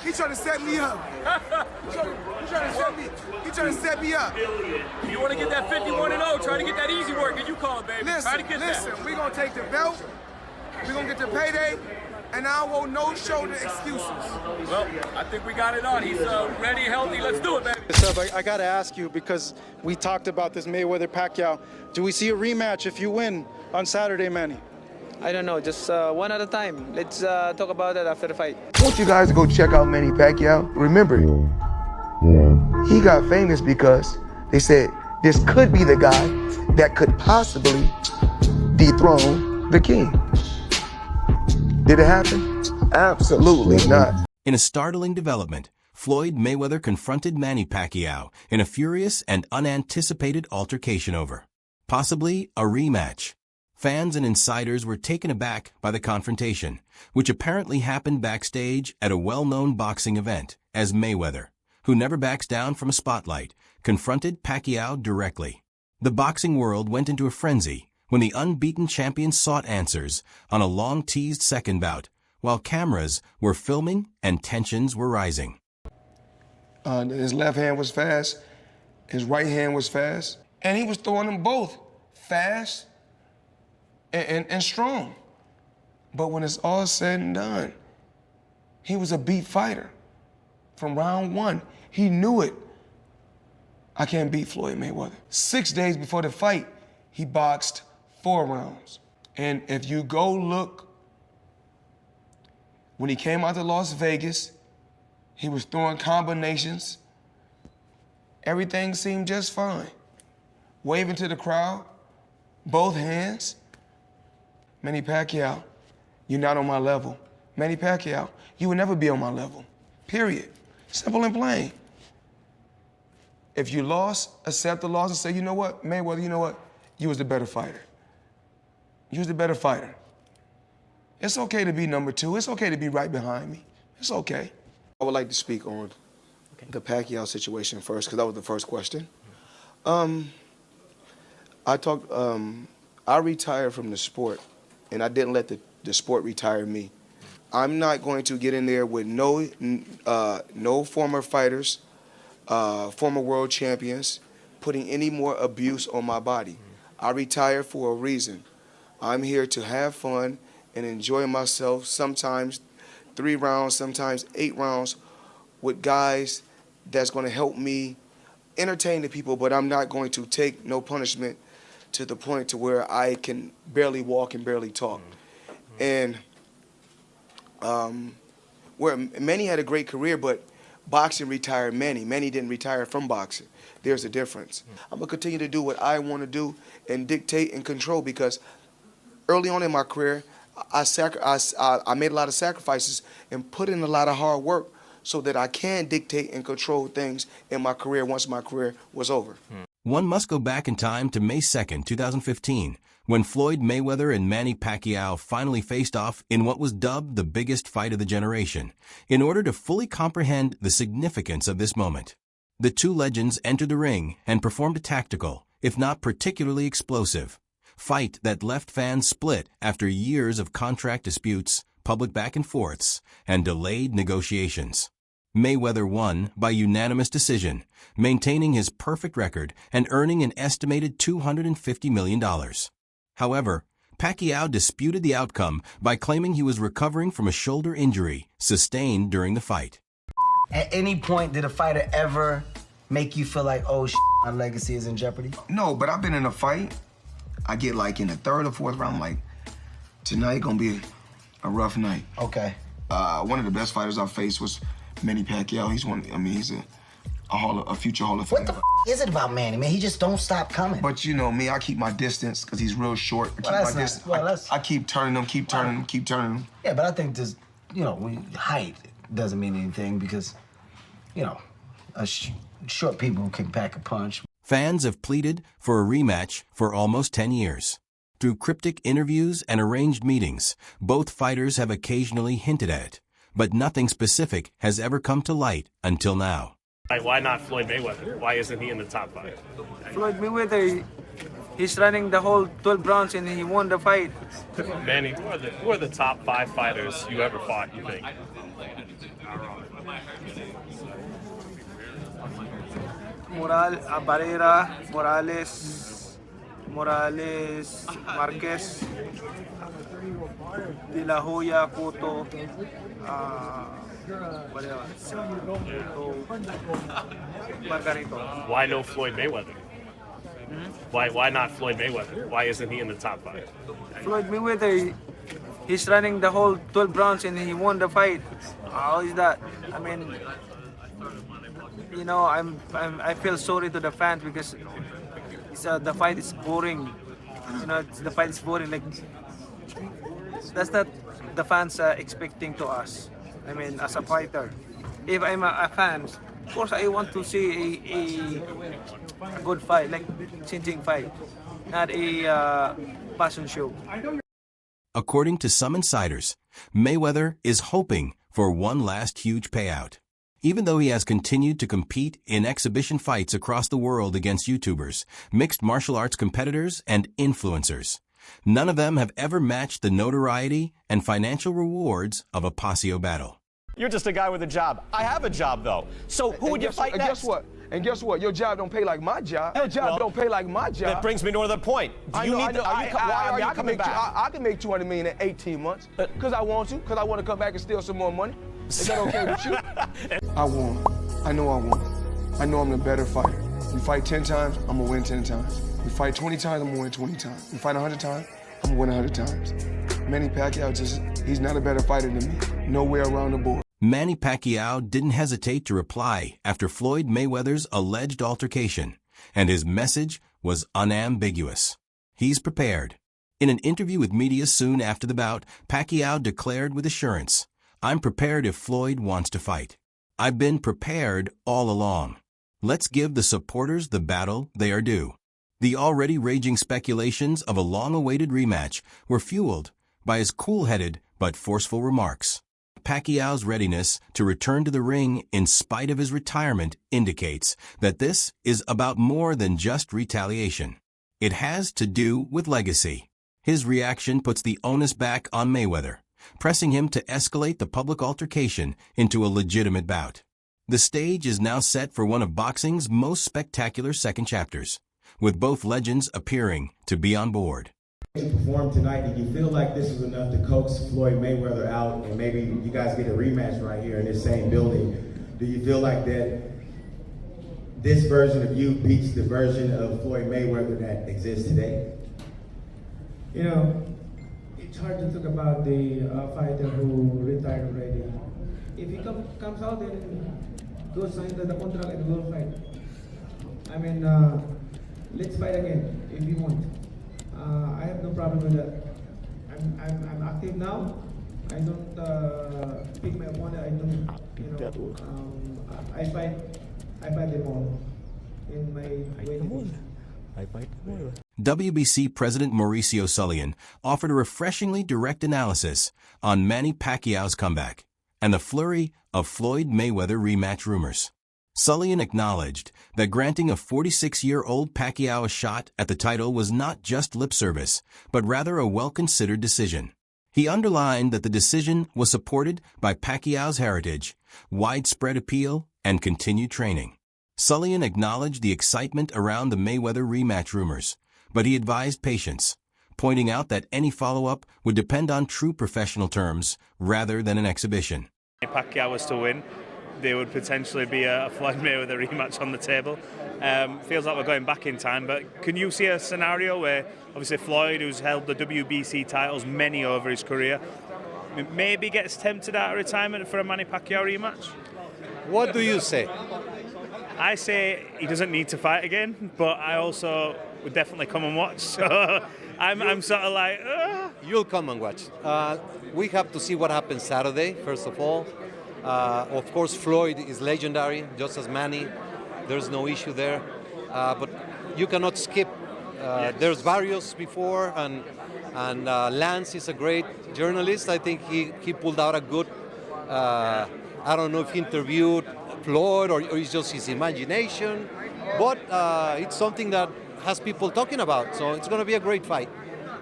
He trying to set me up. He trying to set me up. You want to get that 51-0, try to get that easy work, as you call it, baby. Listen, try to get that. we gonna take the belt, we gonna get the payday, and I want no shoulder excuses. Well, I think we got it on. He's ready, healthy. Let's do it, baby. I got to ask you, because we talked about this Mayweather-Pacquiao. Do we see a rematch if you win on Saturday, Manny? I don't know, just one at a time. Let's talk about that after the fight. I want you guys to go check out Manny Pacquiao. Remember, he got famous because they said this could be the guy that could possibly dethrone the king. Did it happen? Absolutely not. In a startling development, Floyd Mayweather confronted Manny Pacquiao in a furious and unanticipated altercation over possibly a rematch. Fans and insiders were taken aback by the confrontation, which apparently happened backstage at a well-known boxing event, as Mayweather, who never backs down from a spotlight, confronted Pacquiao directly. The boxing world went into a frenzy when the unbeaten champion sought answers on a long-teased second bout, while cameras were filming and tensions were rising. His left hand was fast, his right hand was fast, and he was throwing them both fast and strong. But when it's all said and done, he was a beat fighter. From round one, he knew it. I can't beat Floyd Mayweather. 6 days before the fight, he boxed 4 rounds. And if you go look, when he came out to Las Vegas, he was throwing combinations. Everything seemed just fine. Waving to the crowd, both hands. Manny Pacquiao, you're not on my level. Manny Pacquiao, you will never be on my level. Period. Simple and plain. If you lost, accept the loss and say, you know what, Mayweather, you know what? You was the better fighter. You was the better fighter. It's okay to be number 2. It's okay to be right behind me. It's okay. I would like to speak on the Pacquiao situation first, because that was the first question. I retired from the sport, and I didn't let the sport retire me. I'm not going to get in there with no former fighters, former world champions, putting any more abuse on my body. I retired for a reason. I'm here to have fun and enjoy myself, sometimes 3 rounds, sometimes 8 rounds, with guys that's going to help me entertain the people, but I'm not going to take no punishment to the point to where I can barely walk and barely talk. And where Manny had a great career, but boxing retired Manny. Manny didn't retire from boxing. There's a difference. I'm gonna continue to do what I want to do and dictate and control, because early on in my career, I made a lot of sacrifices and put in a lot of hard work so that I can dictate and control things in my career once my career was over. One must go back in time to May 2nd, 2015, when Floyd Mayweather and Manny Pacquiao finally faced off in what was dubbed the biggest fight of the generation, in order to fully comprehend the significance of this moment. The two legends entered the ring and performed a tactical, if not particularly explosive, fight that left fans split after years of contract disputes, public back and forths, and delayed negotiations. Mayweather won by unanimous decision, maintaining his perfect record and earning an estimated $250 million. However, Pacquiao disputed the outcome by claiming he was recovering from a shoulder injury sustained during the fight. At any point, did a fighter ever make you feel like, oh, my legacy is in jeopardy? No, but I've been in a fight. I get like in the 3rd or 4th round, like, tonight gonna be a rough night. Okay. One of the best fighters I faced was Manny Pacquiao. He's a future Hall of Famer. What the is it about Manny, man? He just don't stop coming. But you know me, I keep my distance because he's real short. I keep turning him. Yeah, but I think this, height doesn't mean anything because, short people can pack a punch. Fans have pleaded for a rematch for almost 10 years. Through cryptic interviews and arranged meetings, both fighters have occasionally hinted at it, but nothing specific has ever come to light until now. Why not Floyd Mayweather? Why isn't he in the top 5? Floyd Mayweather, he's running the whole 12 rounds and he won the fight. Manny, who are the top 5 fighters you ever fought, you think? Barrera, Morales, Marquez, De La Hoya, Cotto, whatever. Margarito. Why no Floyd Mayweather? Why not Floyd Mayweather? Why isn't he in the top 5? Floyd Mayweather, he's running the whole 12 rounds and he won the fight. How is that? I mean, you know, I feel sorry to the fans because the fight is boring. You know, the fight is boring. Like, that's not the fans are expecting to us. I mean, as a fighter, if I'm a fan, of course I want to see a good fight, like changing fight, not a passion show. According to some insiders, Mayweather is hoping for one last huge payout. Even though he has continued to compete in exhibition fights across the world against YouTubers, mixed martial arts competitors, and influencers, none of them have ever matched the notoriety and financial rewards of a Pacquiao battle. You're just a guy with a job. I have a job, though. So who would you fight next? And guess what? Your job don't pay like my job. Your job don't pay like my job. That brings me to another point. I can make $200 million in 18 months because I want to, because I want to come back and steal some more money. Is that okay with you? I won. I know I won. I know I'm the better fighter. We fight 10 times, I'm gonna win 10 times. We fight 20 times, I'm gonna win 20 times. We fight 100 times, I'm gonna win 100 times. Manny Pacquiao he's not a better fighter than me. Nowhere around the board. Manny Pacquiao didn't hesitate to reply after Floyd Mayweather's alleged altercation, and his message was unambiguous. He's prepared. In an interview with media soon after the bout, Pacquiao declared with assurance, "I'm prepared if Floyd wants to fight. I've been prepared all along. Let's give the supporters the battle they are due." The already raging speculations of a long-awaited rematch were fueled by his cool-headed but forceful remarks. Pacquiao's readiness to return to the ring in spite of his retirement indicates that this is about more than just retaliation. It has to do with legacy. His reaction puts the onus back on Mayweather, pressing him to escalate the public altercation into a legitimate bout. The stage is now set for one of boxing's most spectacular second chapters, with both legends appearing to be on board. To perform tonight, did you feel like this was enough to coax Floyd Mayweather out and maybe you guys get a rematch right here in this same building? Do you feel like that this version of you beats the version of Floyd Mayweather that exists today? You know, it's hard to talk about the fighter who retired already. If he comes out and goes into the contract and will fight, I mean, let's fight again if you want. I have no problem with that. I'm active now. I don't pick my opponent. I don't, you know. I fight them all in my way. WBC President Mauricio Sullivan offered a refreshingly direct analysis on Manny Pacquiao's comeback and the flurry of Floyd Mayweather rematch rumors. Sullivan acknowledged that granting a 46-year-old Pacquiao a shot at the title was not just lip service, but rather a well-considered decision. He underlined that the decision was supported by Pacquiao's heritage, widespread appeal, and continued training. Sullivan acknowledged the excitement around the Mayweather rematch rumors, but he advised patience, pointing out that any follow-up would depend on true professional terms rather than an exhibition. If Pacquiao was to win, there would potentially be a Floyd Mayweather rematch on the table. Feels like we're going back in time, but can you see a scenario where obviously Floyd, who's held the WBC titles many over his career, maybe gets tempted out of retirement for a Manny Pacquiao rematch? What do you say? I say he doesn't need to fight again, but I also would definitely come and watch. So I'm sort of like, You'll come and watch. We have to see what happens Saturday, first of all. Of course, Floyd is legendary, just as Manny. There's no issue there. But you cannot skip. There's various before, and Lance is a great journalist. I think he pulled out a good, I don't know if he interviewed Floyd or it's just his imagination, but it's something that has people talking about. So it's going to be a great fight.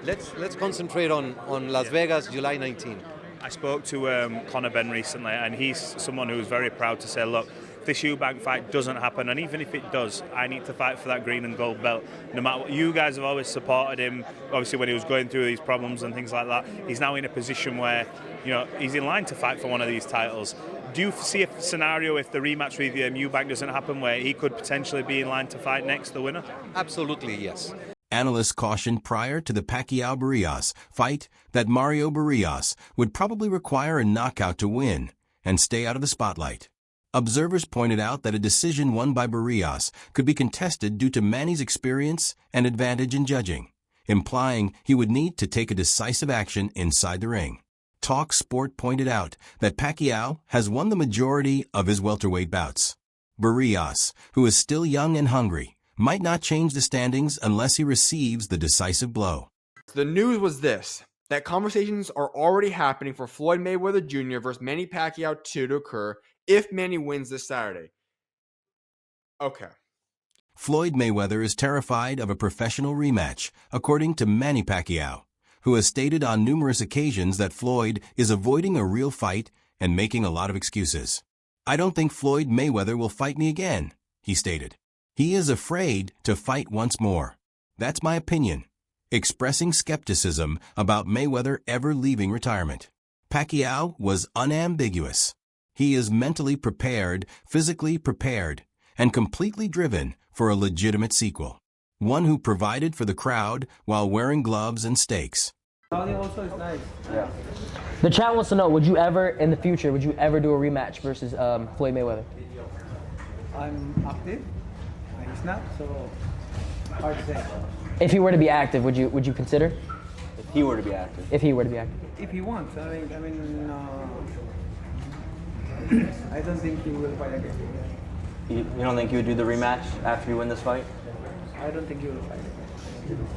Let's concentrate on Las Vegas, July 19. I spoke to Conor Benn recently, and he's someone who's very proud to say, look, if this Eubank fight doesn't happen, and even if it does, I need to fight for that green and gold belt. No matter what, you guys have always supported him, obviously when he was going through these problems and things like that. He's now in a position where, you know, he's in line to fight for one of these titles. Do you see a scenario if the rematch with Eubank doesn't happen where he could potentially be in line to fight next, the winner? Absolutely, yes. Analysts cautioned prior to the Pacquiao-Barrios fight that Mario Barrios would probably require a knockout to win and stay out of the spotlight. Observers pointed out that a decision won by Barrios could be contested due to Manny's experience and advantage in judging, implying he would need to take a decisive action inside the ring. Talk Sport pointed out that Pacquiao has won the majority of his welterweight bouts. Barrios, who is still young and hungry, might not change the standings unless he receives the decisive blow. The news was this, that conversations are already happening for Floyd Mayweather Jr. versus Manny Pacquiao 2 to occur if Manny wins this Saturday. Okay. Floyd Mayweather is terrified of a professional rematch, according to Manny Pacquiao, who has stated on numerous occasions that Floyd is avoiding a real fight and making a lot of excuses. "I don't think Floyd Mayweather will fight me again," he stated. He is afraid to fight once more. That's my opinion, expressing skepticism about Mayweather ever leaving retirement. Pacquiao was unambiguous. He is mentally prepared, physically prepared, and completely driven for a legitimate sequel. One who provided for the crowd while wearing gloves and stakes. Also is nice. Yeah. The chat wants to know, would you ever, in the future, would you ever do a rematch versus Floyd Mayweather? I'm active. He's not, so hard to say. If he were to be active, would you consider? If he were to be active. If he were to be active. If he wants, I don't think he will fight again. You don't think he would do the rematch after you win this fight? I don't think he will fight again.